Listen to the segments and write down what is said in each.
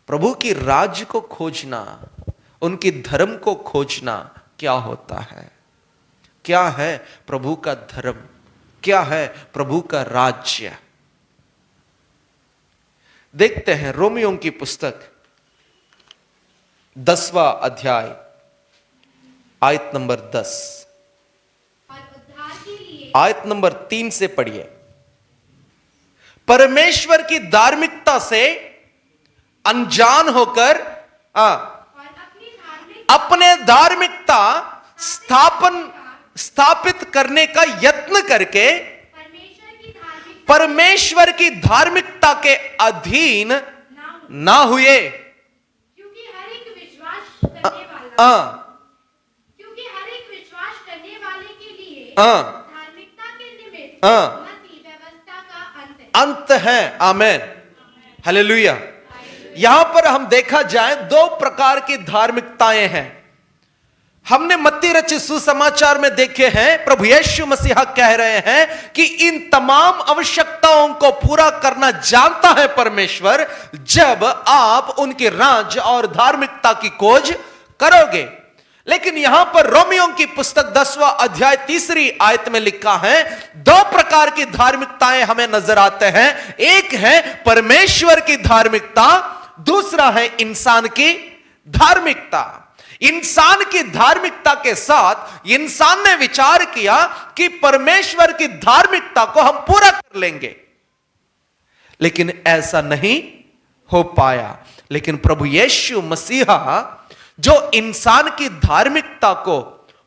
प्रभु की राज्य को खोजना, उनकी धर्म को खोजना क्या होता है? क्या है प्रभु का धर्म? क्या है प्रभु का राज्य? देखते हैं रोमियों की पुस्तक 10वां अध्याय आयत नंबर 10, आयत नंबर 3 से पढ़िए। परमेश्वर की धार्मिकता से अनजान होकर अपने धार्मिकता स्थापित करने का यत्न करके परमेश्वर की धार्मिकता के अधीन ना हुए। क्योंकि हर एक विश्वास करने वाले के लिए धार्मिकता के निमित्त मसीह व्यवस्था का अंत है। आमेन, हालेलुया। यहां पर हम देखा जाए दो प्रकार की धार्मिकताएं हैं। हमने मत्ती रचित सुसमाचार में देखे हैं, प्रभु यीशु मसीहा कह रहे हैं कि इन तमाम आवश्यकताओं को पूरा करना जानता है परमेश्वर, जब आप उनके राज्य और धार्मिकता की खोज करोगे। लेकिन यहां पर रोमियों की पुस्तक 10वां अध्याय 3री आयत में लिखा है, दो प्रकार की धार्मिकताएं हमें नजर आते हैं। एक है परमेश्वर की धार्मिकता, दूसरा है इंसान की धार्मिकता। इंसान की धार्मिकता के साथ इंसान ने विचार किया कि परमेश्वर की धार्मिकता को हम पूरा कर लेंगे, लेकिन ऐसा नहीं हो पाया। लेकिन प्रभु यीशु मसीहा जो इंसान की धार्मिकता को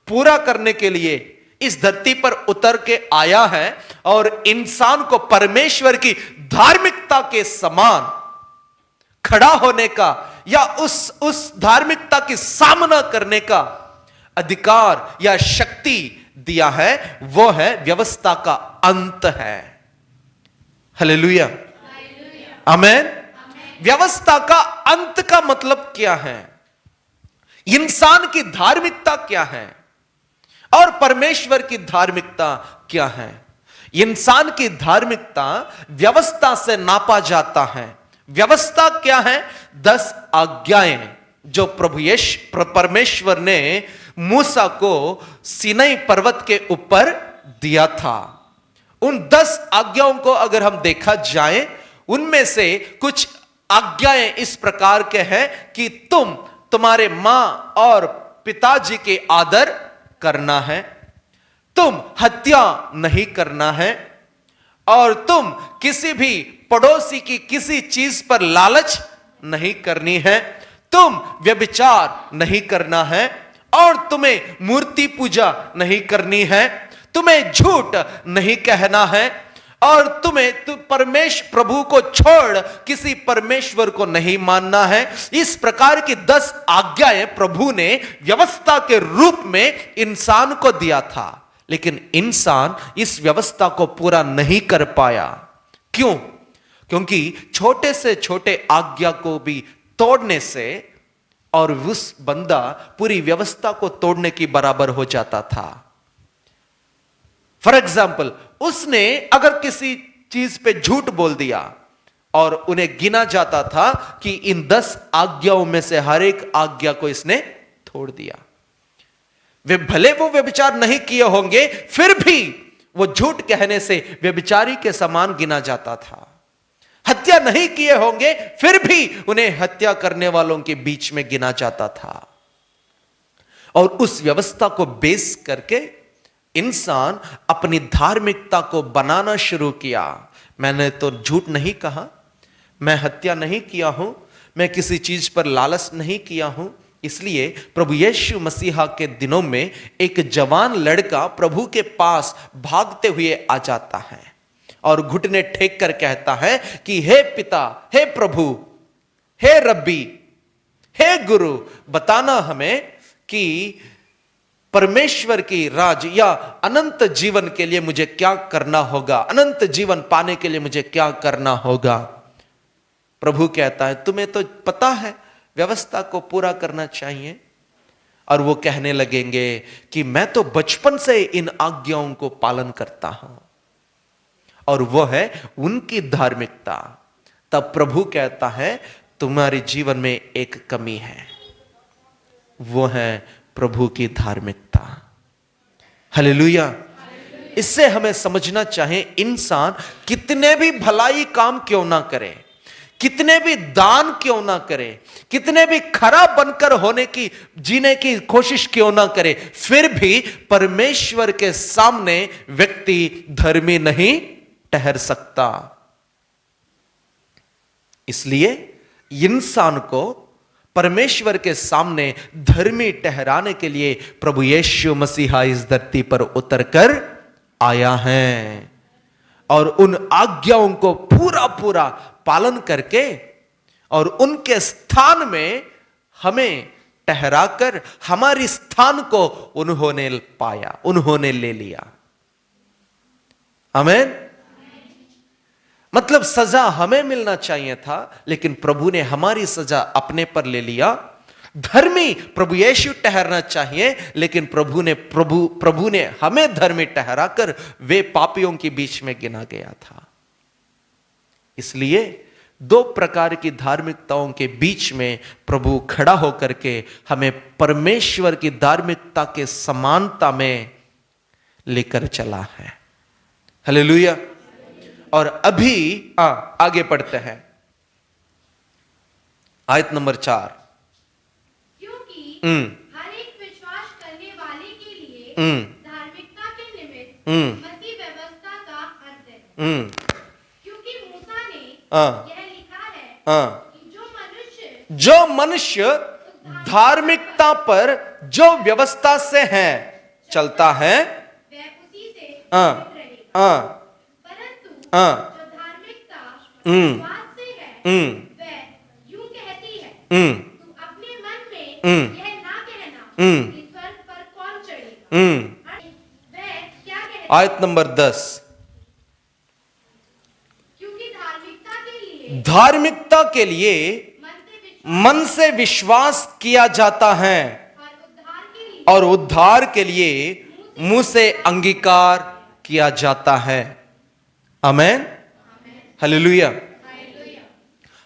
पूरा करने के लिए इस धरती पर उतर के आया है और इंसान को परमेश्वर की धार्मिकता के समान खड़ा होने का या उस धार्मिकता की सामना करने का अधिकार या शक्ति दिया है, वो है व्यवस्था का अंत है। हालेलुया, आमेन। व्यवस्था का अंत का मतलब क्या है? इंसान की धार्मिकता क्या है और परमेश्वर की धार्मिकता क्या है? इंसान की धार्मिकता व्यवस्था से नापा जाता है। व्यवस्था क्या है? 10 आज्ञाएं जो परमेश्वर ने मूसा को सीनै पर्वत के ऊपर दिया था। उन 10 आज्ञाओं को अगर हम देखा जाए, उनमें से कुछ आज्ञाएं इस प्रकार के हैं कि तुम्हारे मां और पिताजी के आदर करना है, तुम हत्या नहीं करना है, और तुम किसी भी पड़ोसी की किसी चीज पर लालच नहीं करनी है, तुम व्यभिचार नहीं करना है, और तुम्हें मूर्ति पूजा नहीं करनी है, तुम्हें झूठ नहीं कहना है, और प्रभु को छोड़ किसी परमेश्वर को नहीं मानना है। इस प्रकार की 10 आज्ञाएं प्रभु ने व्यवस्था के रूप में इंसान को दिया था, लेकिन इंसान इस व्यवस्था को पूरा नहीं कर पाया। क्यों? क्योंकि छोटे से छोटे आज्ञा को भी तोड़ने से और उस बंदा पूरी व्यवस्था को तोड़ने की बराबर हो जाता था। फॉर एग्जाम्पल, उसने अगर किसी चीज पे झूठ बोल दिया और उन्हें गिना जाता था कि इन 10 आज्ञाओं में से हर एक आज्ञा को इसने तोड़ दिया। वे भले वो व्यभिचार नहीं किए होंगे, फिर भी वो झूठ कहने से व्यभिचारी के समान गिना जाता था। हत्या नहीं किए होंगे, फिर भी उन्हें हत्या करने वालों के बीच में गिना जाता था। और उस व्यवस्था को बेस करके इंसान अपनी धार्मिकता को बनाना शुरू किया। मैंने तो झूठ नहीं कहा, मैं हत्या नहीं किया हूं, मैं किसी चीज पर लालच नहीं किया हूं। इसलिए प्रभु यीशु मसीहा के दिनों में एक जवान लड़का प्रभु के पास भागते हुए आ जाता है और घुटने टेक कर कहता है कि हे पिता, हे प्रभु, हे रब्बी, हे गुरु, बताना हमें कि परमेश्वर की राज या अनंत जीवन के लिए मुझे क्या करना होगा, अनंत जीवन पाने के लिए मुझे क्या करना होगा। प्रभु कहता है तुम्हें तो पता है व्यवस्था को पूरा करना चाहिए। और वो कहने लगेंगे कि मैं तो बचपन से इन आज्ञाओं को पालन करता हूं, और वो है उनकी धार्मिकता। तब प्रभु कहता है तुम्हारे जीवन में एक कमी है, वो है प्रभु की धार्मिकता। हालेलुया। इससे हमें समझना चाहिए, इंसान कितने भी भलाई काम क्यों ना करे, कितने भी दान क्यों ना करे, कितने भी खरा बनकर जीने की कोशिश क्यों ना करे, फिर भी परमेश्वर के सामने व्यक्ति धर्मी नहीं ठहर सकता। इसलिए इंसान को परमेश्वर के सामने धर्मी ठहराने के लिए प्रभु यीशु मसीहा इस धरती पर उतरकर आया है, और उन आज्ञाओं को पूरा पूरा पालन करके और उनके स्थान में हमें ठहराकर हमारी स्थान को उन्होंने पाया, उन्होंने ले लिया। आमीन। मतलब सजा हमें मिलना चाहिए था, लेकिन प्रभु ने हमारी सजा अपने पर ले लिया। धर्मी प्रभु यीशु ठहरना चाहिए, लेकिन प्रभु ने हमें धर्मी ठहराकर वे पापियों के बीच में गिना गया था। इसलिए दो प्रकार की धार्मिकताओं के बीच में प्रभु खड़ा होकर के हमें परमेश्वर की धार्मिकता के समानता में लेकर चला है। हालेलुया। और अभी आगे पढ़ते हैं, आयत नंबर 4। क्योंकि हर एक विश्वास करने वाले के लिए धार्मिकता के निमित्त मसीह व्यवस्था का अंत है। क्योंकि मूसा ने यह लिखा है कि जो मनुष्य धार्मिकता पर जो व्यवस्था से है चलता है, वह उसी से रहेगा। परंतु जो धार्मिकता विश्वास से है, वह यूं कहती है, तू अपने मन में यह ना कहना कि स्वर्ग पर कौन चढ़ेगा। वह क्या कहती है? आयत नंबर 10। क्योंकि धार्मिकता के लिए मन से विश्वास किया जाता है, और उद्धार के लिए मुंह से अंगीकार किया जाता है। आमेन। हालेलुया।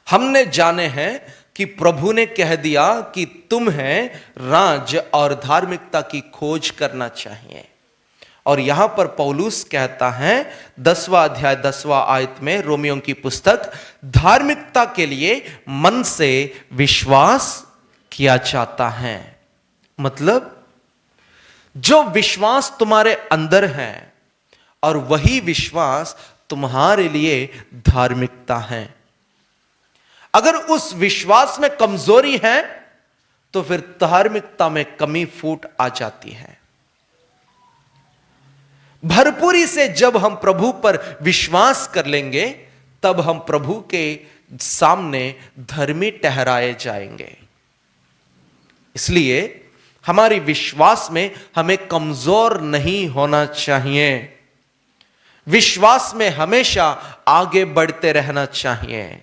हमने जाने हैं कि प्रभु ने कह दिया कि तुम्हें राज और धार्मिकता की खोज करना चाहिए। और यहां पर पौलुस कहता है 10वां अध्याय 10वां आयत में, रोमियों की पुस्तक, धार्मिकता के लिए मन से विश्वास किया जाता है। मतलब जो विश्वास तुम्हारे अंदर है, और वही विश्वास तुम्हारे लिए धार्मिकता है। अगर उस विश्वास में कमजोरी है तो फिर धार्मिकता में कमी फूट आ जाती है। भरपूरी से जब हम प्रभु पर विश्वास कर लेंगे, तब हम प्रभु के सामने धर्मी ठहराए जाएंगे। इसलिए हमारी विश्वास में हमें कमजोर नहीं होना चाहिए। विश्वास में हमेशा आगे बढ़ते रहना चाहिए।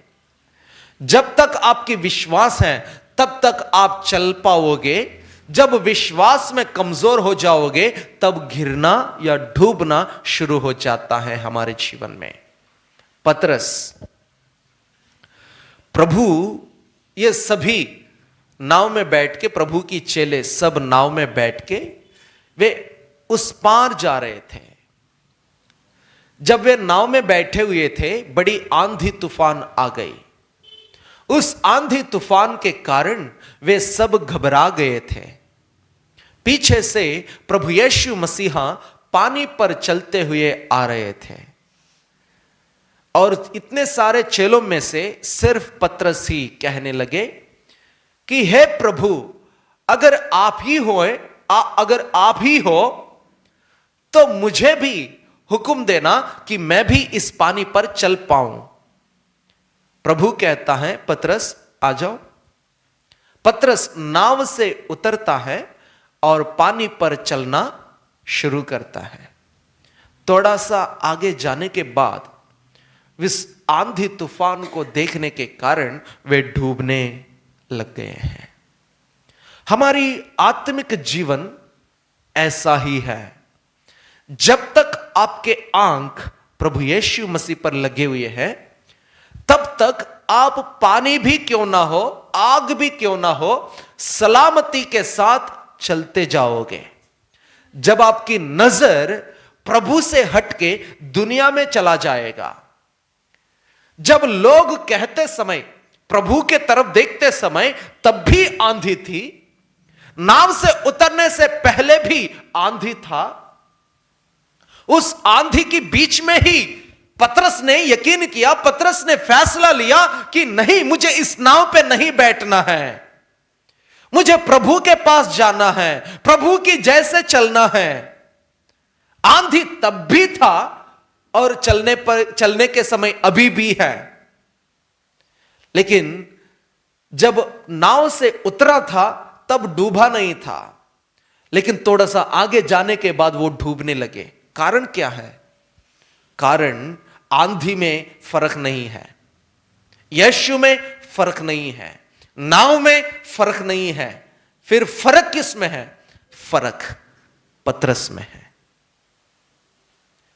जब तक आपकी विश्वास है तब तक आप चल पाओगे। जब विश्वास में कमजोर हो जाओगे तब गिरना या डूबना शुरू हो जाता है हमारे जीवन में। पतरस, प्रभु, ये सभी नाव में बैठ के, प्रभु की चेले सब नाव में बैठ के वे उस पार जा रहे थे। जब वे नाव में बैठे हुए थे, बड़ी आंधी तूफान आ गई। उस आंधी तूफान के कारण वे सब घबरा गए थे। पीछे से प्रभु यीशु मसीहा पानी पर चलते हुए आ रहे थे, और इतने सारे चेलों में से सिर्फ पतरस ही कहने लगे कि हे प्रभु, अगर आप ही हो तो मुझे भी हुक्म देना कि मैं भी इस पानी पर चल पाऊं। प्रभु कहता है, पतरस आ जाओ। पतरस नाव से उतरता है और पानी पर चलना शुरू करता है। थोड़ा सा आगे जाने के बाद इस आंधी तूफान को देखने के कारण वे डूबने लग गए हैं। हमारी आत्मिक जीवन ऐसा ही है। जब तक आपके आंख प्रभु यीशु मसीह पर लगे हुए हैं, तब तक आप पानी भी क्यों ना हो, आग भी क्यों ना हो, सलामती के साथ चलते जाओगे। जब आपकी नजर प्रभु से हटके दुनिया में चला जाएगा, जब लोग कहते समय, प्रभु के तरफ देखते समय तब भी आंधी थी, नाव से उतरने से पहले भी आंधी था, उस आंधी के बीच में ही पतरस ने यकीन किया, पतरस ने फैसला लिया कि नहीं, मुझे इस नाव पे नहीं बैठना है, मुझे प्रभु के पास जाना है, प्रभु की जैसे चलना है। आंधी तब भी था और चलने के समय अभी भी है। लेकिन जब नाव से उतरा था तब डूबा नहीं था, लेकिन थोड़ा सा आगे जाने के बाद वो डूबने लगे। कारण क्या है? कारण आंधी में फर्क नहीं है, यीशु में फर्क नहीं है, नाव में फर्क नहीं है। फिर फर्क किस में है? फर्क पतरस में है।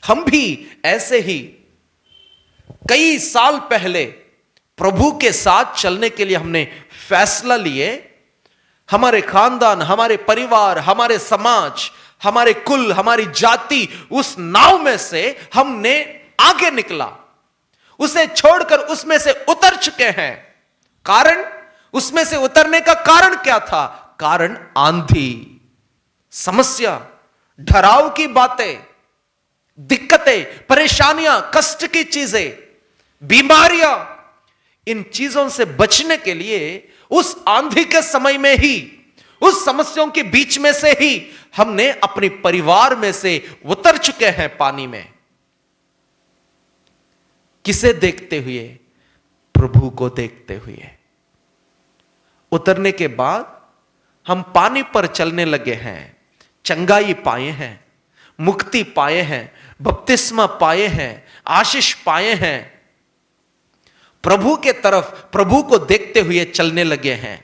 हम भी ऐसे ही कई साल पहले प्रभु के साथ चलने के लिए हमने फैसला लिए। हमारे खानदान, हमारे परिवार, हमारे समाज, हमारे कुल, हमारी जाति, उस नाव में से हमने आगे निकला, उसे छोड़कर उसमें से उतर चुके हैं। कारण, उसमें से उतरने का कारण क्या था? कारण आंधी, समस्या, डराव की बातें, दिक्कतें, परेशानियां, कष्ट की चीजें, बीमारियां। इन चीजों से बचने के लिए उस आंधी के समय में ही, उस समस्याओं के बीच में से ही हमने अपने परिवार में से उतर चुके हैं पानी में। किसे देखते हुए? प्रभु को देखते हुए। उतरने के बाद हम पानी पर चलने लगे हैं, चंगाई पाए हैं, मुक्ति पाए हैं, बपतिस्मा पाए हैं, आशीष पाए हैं, प्रभु के तरफ, प्रभु को देखते हुए चलने लगे हैं।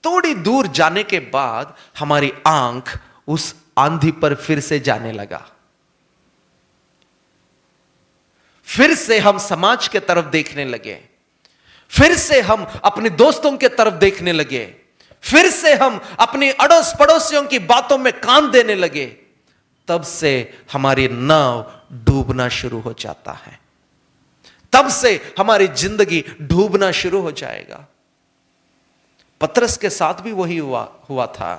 थोड़ी दूर जाने के बाद हमारी आंख उस आंधी पर फिर से जाने लगा। फिर से हम समाज के तरफ देखने लगे, फिर से हम अपने दोस्तों के तरफ देखने लगे, फिर से हम अपनी अड़ोस पड़ोसियों की बातों में कान देने लगे। तब से हमारी नाव डूबना शुरू हो जाता है, तब से हमारी जिंदगी डूबना शुरू हो जाएगा। पतरस के साथ भी वही हुआ था।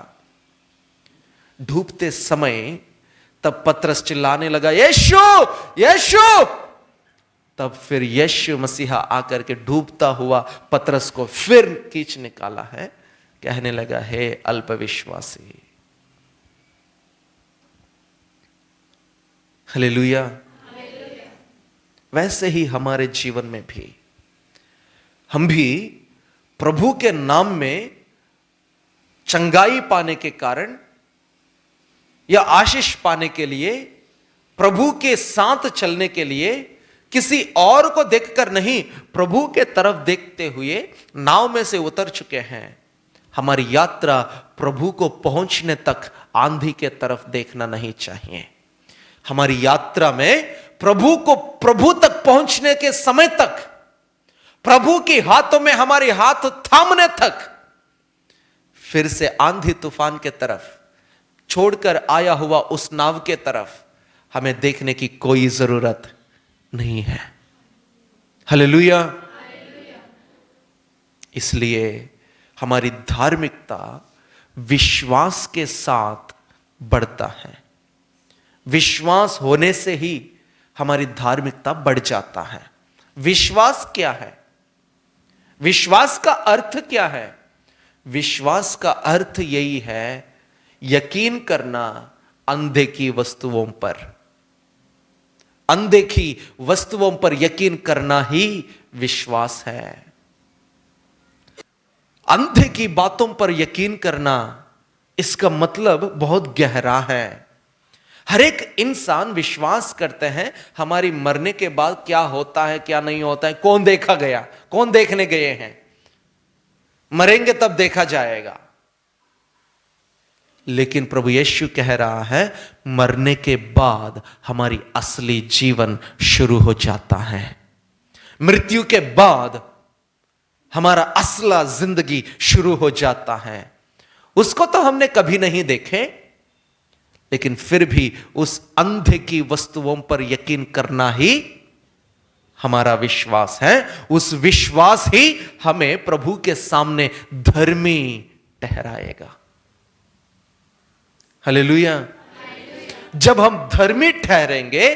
डूबते समय तब पतरस चिल्लाने लगा, यीशु यीशु। तब फिर यीशु मसीहा आकर के डूबता हुआ पतरस को फिर खींच निकाला है, कहने लगा, हे अल्पविश्वासी। हालेलुया। वैसे ही हमारे जीवन में भी हम भी प्रभु के नाम में चंगाई पाने के कारण या आशीष पाने के लिए, प्रभु के साथ चलने के लिए किसी और को देखकर नहीं, प्रभु के तरफ देखते हुए नाव में से उतर चुके हैं। हमारी यात्रा प्रभु को पहुंचने तक आंधी के तरफ देखना नहीं चाहिए। हमारी यात्रा में प्रभु तक पहुंचने के समय तक, प्रभु के हाथों में हमारे हाथ थामने तक, फिर से आंधी तूफान के तरफ छोड़कर आया हुआ उस नाव के तरफ हमें देखने की कोई जरूरत नहीं है। हालेलुया। इसलिए हमारी धार्मिकता विश्वास के साथ बढ़ता है। विश्वास होने से ही हमारी धार्मिकता बढ़ जाता है। विश्वास क्या है? विश्वास का अर्थ क्या है? विश्वास का अर्थ यही है, यकीन करना अनदेखी वस्तुओं पर। अनदेखी वस्तुओं पर यकीन करना ही विश्वास है। अनदेखी बातों पर यकीन करना, इसका मतलब बहुत गहरा है। हर एक इंसान विश्वास करते हैं हमारी मरने के बाद क्या होता है, क्या नहीं होता है, कौन देखा गया, कौन देखने गए हैं, मरेंगे तब देखा जाएगा। लेकिन प्रभु यीशु कह रहा है, मरने के बाद हमारी असली जीवन शुरू हो जाता है। मृत्यु के बाद हमारा असला जिंदगी शुरू हो जाता है। उसको तो हमने कभी नहीं देखे, लेकिन फिर भी उस अंधे की वस्तुओं पर यकीन करना ही हमारा विश्वास है। उस विश्वास ही हमें प्रभु के सामने धर्मी ठहराएगा। हालेलुया। जब हम धर्मी ठहरेंगे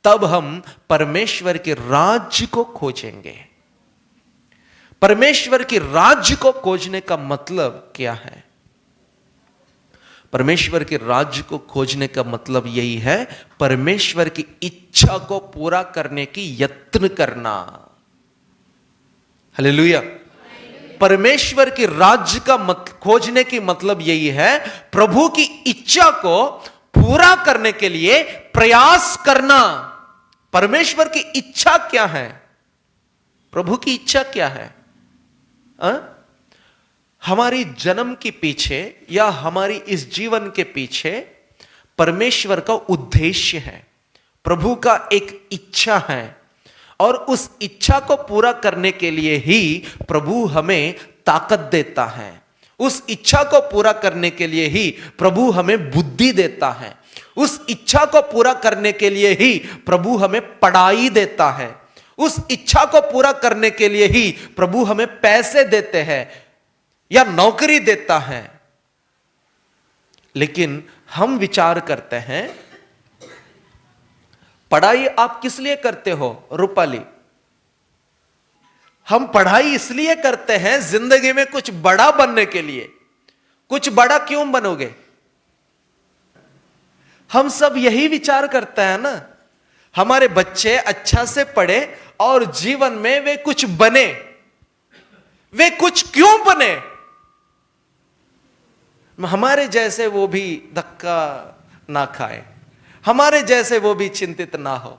तब हम परमेश्वर के राज्य को खोजेंगे। परमेश्वर के राज्य को खोजने का मतलब क्या है? परमेश्वर के राज्य को खोजने का मतलब यही है, परमेश्वर की इच्छा को पूरा करने की यत्न करना। हालेलुया। परमेश्वर के राज्य का खोजने की मतलब यही है, प्रभु की इच्छा को पूरा करने के लिए प्रयास करना। परमेश्वर की इच्छा क्या है? प्रभु की इच्छा क्या है? हमारी जन्म के पीछे या हमारी इस जीवन के पीछे परमेश्वर का उद्देश्य है, प्रभु का एक इच्छा है, और उस इच्छा को पूरा करने के लिए ही प्रभु हमें ताकत देता है। उस इच्छा को पूरा करने के लिए ही प्रभु हमें बुद्धि देता है। उस इच्छा को पूरा करने के लिए ही प्रभु हमें पढ़ाई देता है। उस इच्छा को पूरा करने के लिए ही प्रभु हमें पैसे देते हैं या नौकरी देता है। लेकिन हम विचार करते हैं, पढ़ाई आप किस लिए करते हो रूपाली? हम पढ़ाई इसलिए करते हैं जिंदगी में कुछ बड़ा बनने के लिए। कुछ बड़ा क्यों बनोगे? हम सब यही विचार करते हैं ना, हमारे बच्चे अच्छा से पढ़े और जीवन में वे कुछ बने। वे कुछ क्यों बने? हमारे जैसे वो भी धक्का ना खाए, हमारे जैसे वो भी चिंतित ना हो।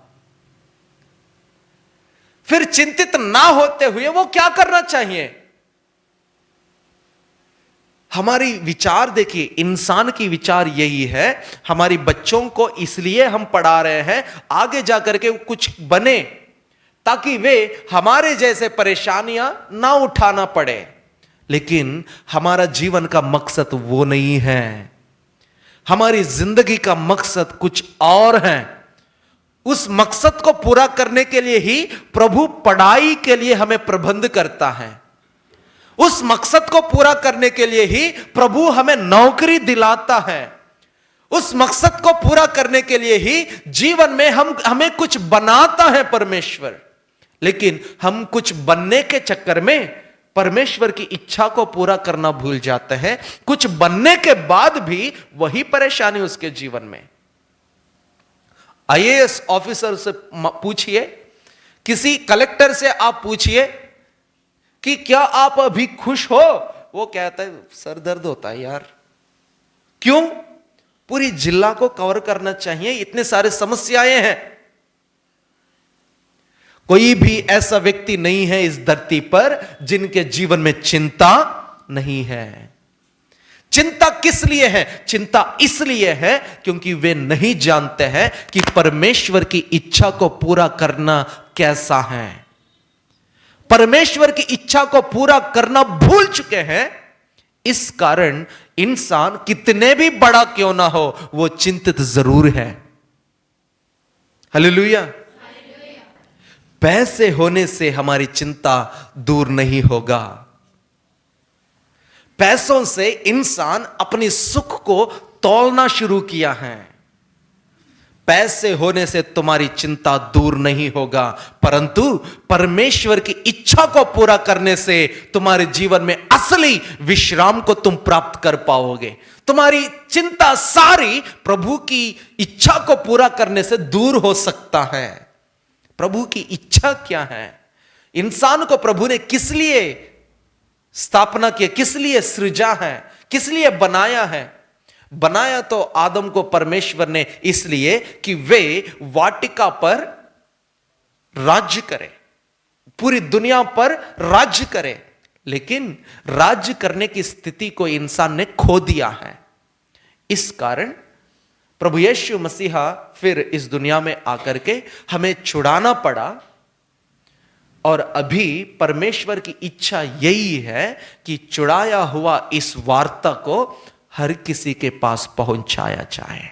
फिर चिंतित ना होते हुए वो क्या करना चाहिए? हमारी विचार देखिए, इंसान की विचार यही है, हमारी बच्चों को इसलिए हम पढ़ा रहे हैं आगे जाकर के कुछ बने, ताकि वे हमारे जैसे परेशानियां ना उठाना पड़े। लेकिन हमारा जीवन का मकसद वो नहीं है। हमारी जिंदगी का मकसद कुछ और है। उस मकसद को पूरा करने के लिए ही प्रभु पढ़ाई के लिए हमें प्रबंध करता है। उस मकसद को पूरा करने के लिए ही प्रभु हमें नौकरी दिलाता है। उस मकसद को पूरा करने के लिए ही जीवन में हमें कुछ बनाता है परमेश्वर। लेकिन हम कुछ बनने के चक्कर में परमेश्वर की इच्छा को पूरा करना भूल जाते हैं। कुछ बनने के बाद भी वही परेशानी उसके जीवन में। आईएएस ऑफिसर से पूछिए, किसी कलेक्टर से आप पूछिए कि क्या आप अभी खुश हो? वो कहता है सर दर्द होता है यार। क्यों? पूरी जिला को कवर करना चाहिए, इतने सारे समस्याएं हैं। कोई भी ऐसा व्यक्ति नहीं है इस धरती पर जिनके जीवन में चिंता नहीं है। चिंता किस लिए है? चिंता इसलिए है क्योंकि वे नहीं जानते हैं कि परमेश्वर की इच्छा को पूरा करना कैसा है। परमेश्वर की इच्छा को पूरा करना भूल चुके हैं। इस कारण इंसान कितने भी बड़ा क्यों ना हो, वो चिंतित जरूर है। हालेलुया। पैसे होने से हमारी चिंता दूर नहीं होगा। पैसों से इंसान अपनी सुख को तौलना शुरू किया है। पैसे होने से तुम्हारी चिंता दूर नहीं होगा, परंतु परमेश्वर की इच्छा को पूरा करने से तुम्हारे जीवन में असली विश्राम को तुम प्राप्त कर पाओगे। तुम्हारी चिंता सारी प्रभु की इच्छा को पूरा करने से दूर हो सकता है। प्रभु की इच्छा क्या है? इंसान को प्रभु ने किस लिए स्थापना की, किस लिए सृजा है, किस लिए बनाया है? बनाया तो आदम को परमेश्वर ने इसलिए कि वे वाटिका पर राज्य करें, पूरी दुनिया पर राज्य करें। लेकिन राज्य करने की स्थिति को इंसान ने खो दिया है। इस कारण प्रभु यीशु मसीहा फिर इस दुनिया में आकर के हमें छुड़ाना पड़ा। और अभी परमेश्वर की इच्छा यही है कि चुराया हुआ इस वार्ता को हर किसी के पास पहुंचाया जाए।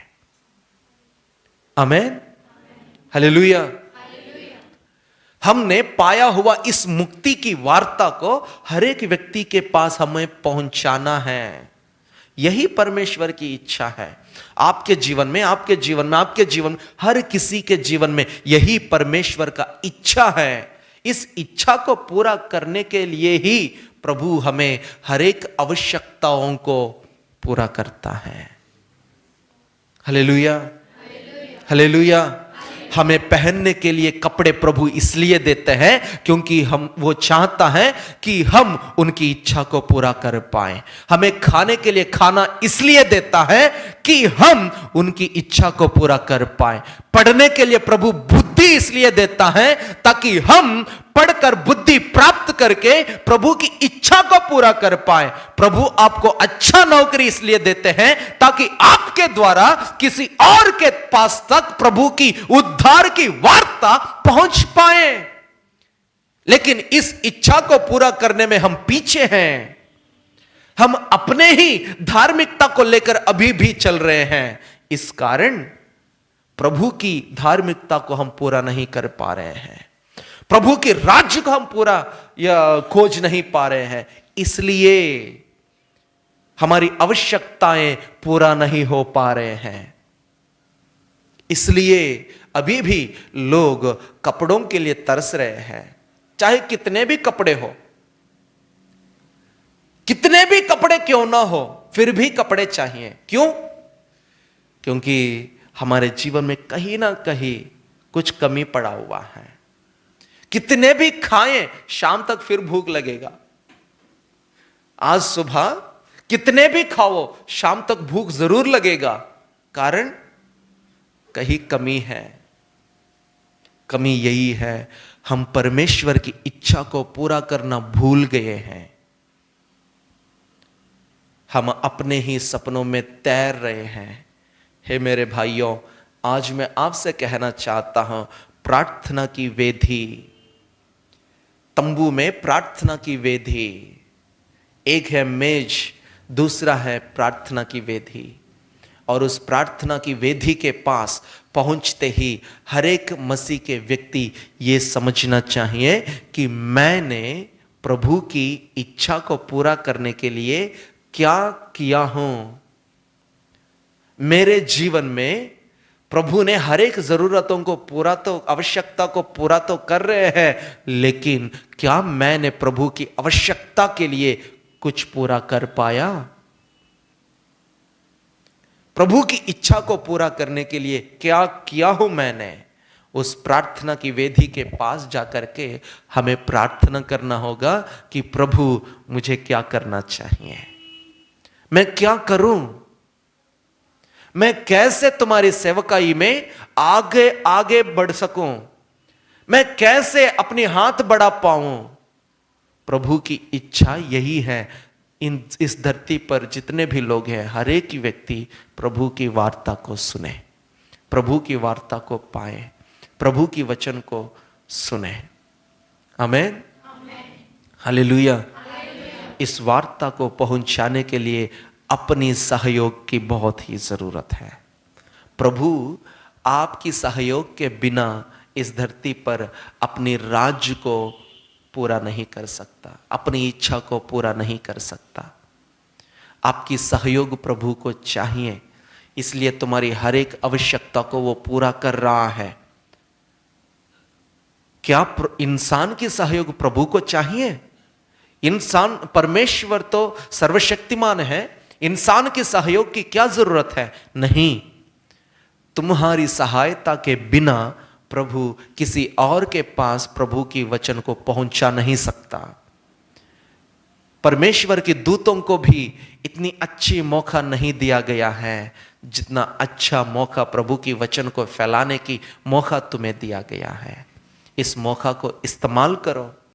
आमीन, हालेलुया। हमने पाया हुआ इस मुक्ति की वार्ता को हर एक व्यक्ति के पास हमें पहुंचाना है। यही परमेश्वर की इच्छा है आपके जीवन में, आपके जीवन में, आपके जीवन, हर किसी के जीवन में यही परमेश्वर का इच्छा है। इस इच्छा को पूरा करने के लिए ही प्रभु हमें हर एक आवश्यकताओं को पूरा करता है। Hallelujah, hallelujah. हमें पहनने के लिए कपड़े प्रभु इसलिए देते हैं क्योंकि वो चाहता है कि हम उनकी इच्छा को पूरा कर पाए। हमें खाने के लिए खाना इसलिए देता है कि हम उनकी इच्छा को पूरा कर पाए। पढ़ने के लिए प्रभु बुद्धि इसलिए देता है ताकि हम पढ़कर बुद्धि प्राप्त करके प्रभु की इच्छा को पूरा कर पाए। प्रभु आपको अच्छा नौकरी इसलिए देते हैं ताकि आपके द्वारा किसी और के पास तक प्रभु की उद्धार की वार्ता पहुंच पाए। लेकिन इस इच्छा को पूरा करने में हम पीछे हैं। हम अपने ही धार्मिकता को लेकर अभी भी चल रहे हैं। इस कारण प्रभु की धार्मिकता को हम पूरा नहीं कर पा रहे हैं। प्रभु के राज्य को हम पूरा खोज नहीं पा रहे हैं। इसलिए हमारी आवश्यकताएं पूरा नहीं हो पा रहे हैं। इसलिए अभी भी लोग कपड़ों के लिए तरस रहे हैं। चाहे कितने भी कपड़े हो, कितने भी कपड़े क्यों ना हो, फिर भी कपड़े चाहिए। क्यों? क्योंकि हमारे जीवन में कहीं ना कहीं कुछ कमी पड़ा हुआ है। कितने भी खाएं, शाम तक फिर भूख लगेगा। आज सुबह कितने भी खाओ, शाम तक भूख जरूर लगेगा। कारण कहीं कमी है। कमी यही है, हम परमेश्वर की इच्छा को पूरा करना भूल गए हैं। हम अपने ही सपनों में तैर रहे हैं। हे मेरे भाइयों, आज मैं आपसे कहना चाहता हूं, प्रार्थना की वेदी, तंबू में प्रार्थना की वेदी, एक है मेज, दूसरा है प्रार्थना की वेदी। और उस प्रार्थना की वेदी के पास पहुंचते ही हर एक मसीह के व्यक्ति ये समझना चाहिए कि मैंने प्रभु की इच्छा को पूरा करने के लिए क्या किया हूं। मेरे जीवन में प्रभु ने हर एक जरूरतों को पूरा तो, आवश्यकता को पूरा तो कर रहे हैं, लेकिन क्या मैंने प्रभु की आवश्यकता के लिए कुछ पूरा कर पाया? प्रभु की इच्छा को पूरा करने के लिए क्या किया हूं मैंने? उस प्रार्थना की वेदी के पास जाकर के हमें प्रार्थना करना होगा कि प्रभु मुझे क्या करना चाहिए, मैं क्या करूं, मैं कैसे तुम्हारी सेवकाई में आगे आगे बढ़ सकूं, मैं कैसे अपनी हाथ बढ़ा पाऊं। प्रभु की इच्छा यही है, इस धरती पर जितने भी लोग हैं, हर एक व्यक्ति प्रभु की वार्ता को सुने, प्रभु की वार्ता को पाए, प्रभु की वचन को सुने। आमीन, हालेलुया। इस वार्ता को पहुंचाने के लिए अपनी सहयोग की बहुत ही जरूरत है। प्रभु आपकी सहयोग के बिना इस धरती पर अपनी राज्य को पूरा नहीं कर सकता, अपनी इच्छा को पूरा नहीं कर सकता। आपकी सहयोग प्रभु को चाहिए, इसलिए तुम्हारी हर एक आवश्यकता को वो पूरा कर रहा है। क्या इंसान की सहयोग प्रभु को चाहिए? इंसान, परमेश्वर तो सर्वशक्तिमान है, इंसान के सहयोग की क्या जरूरत है? नहीं। तुम्हारी सहायता के बिना प्रभु किसी और के पास प्रभु की वचन को पहुंचा नहीं सकता। परमेश्वर के दूतों को भी इतनी अच्छी मौका नहीं दिया गया है जितना अच्छा मौका प्रभु की वचन को फैलाने की मौका तुम्हें दिया गया है। इस मौका को इस्तेमाल करो।